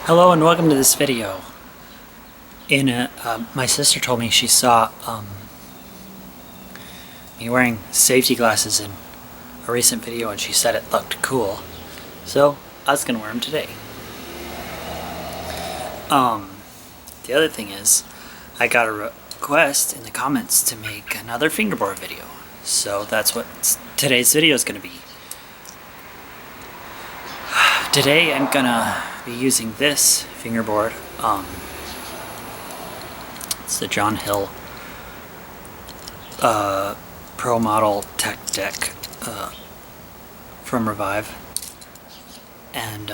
Hello and welcome to this video. My sister told me she saw me wearing safety glasses in a recent video and she said it looked cool. So I was gonna wear them today. The other thing is, I got a request in the comments to make another fingerboard video. So that's what today's video is gonna be. Today I'm gonna be using this fingerboard. It's the John Hill Pro Model Tech Deck from Revive, and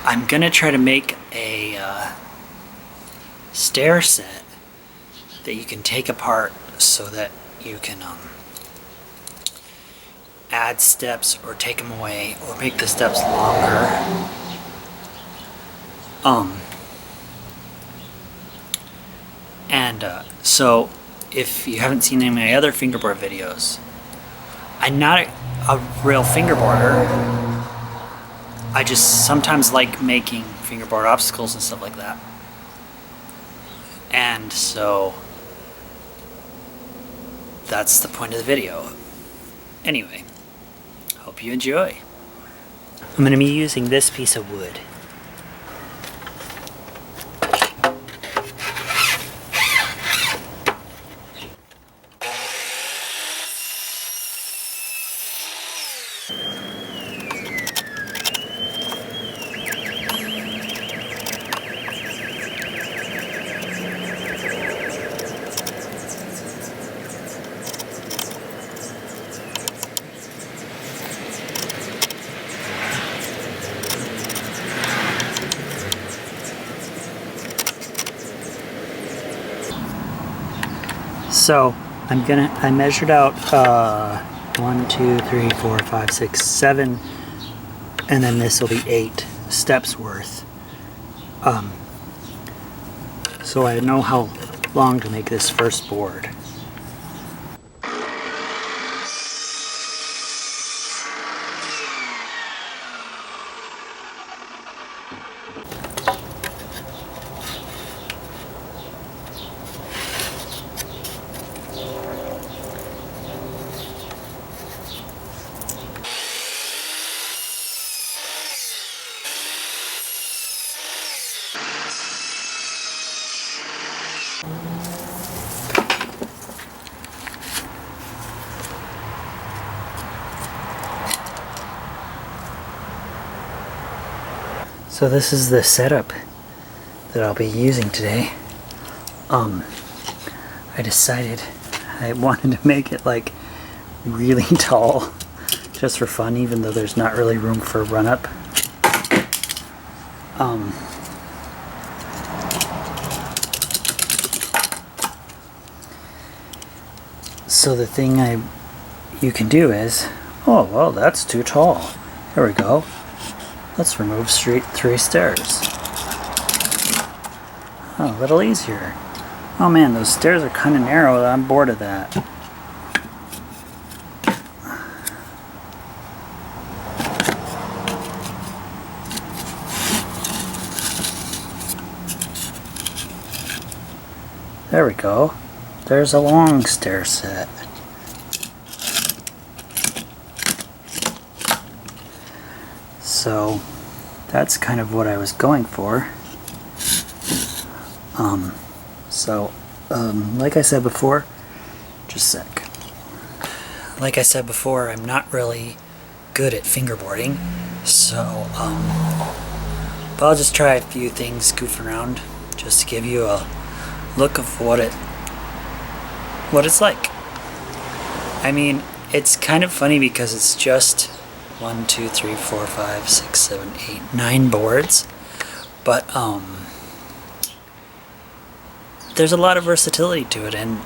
I'm gonna try to make a stair set that you can take apart so that you can add steps or take them away or make the steps longer. So if you haven't seen any of my other fingerboard videos, I'm not a real fingerboarder. I just sometimes like making fingerboard obstacles and stuff like that. And so that's the point of the video. Anyway, hope you enjoy. I'm going to be using this piece of wood. So I measured out 1, 2, 3, 4, 5, 6, 7, and then this will be 8 steps worth. So I know how long to make this first board. So this is the setup that I'll be using today. I decided I wanted to make it like really tall just for fun, even though there's not really room for a run-up. So the thing you can do is, oh well, that's too tall. There we go. Let's remove 3 stairs. Oh, a little easier. Oh man, those stairs are kind of narrow. I'm bored of that. There we go. There's a long stair set. So that's kind of what I was going for. Like I said before, just a sec. Like I said before, I'm not really good at fingerboarding, so but I'll just try a few things goofing around just to give you a look of what it's like. I mean, it's kind of funny because it's just 1, 2, 3, 4, 5, 6, 7, 8, 9 boards, but there's a lot of versatility to it, and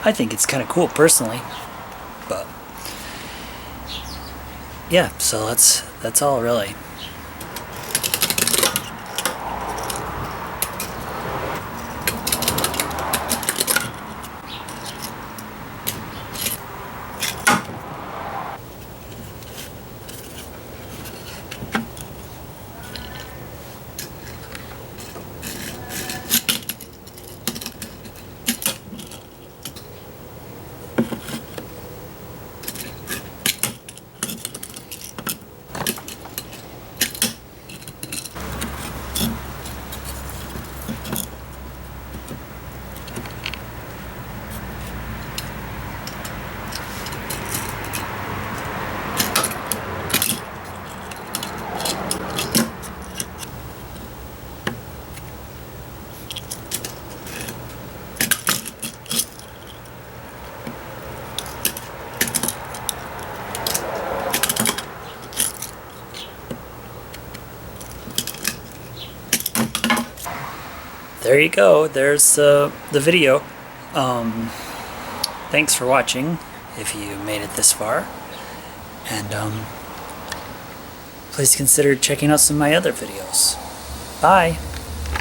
I think it's kind of cool personally. But yeah, so that's all really. there you go. There's the video. Thanks for watching if you made it this far. And please consider checking out some of my other videos. Bye!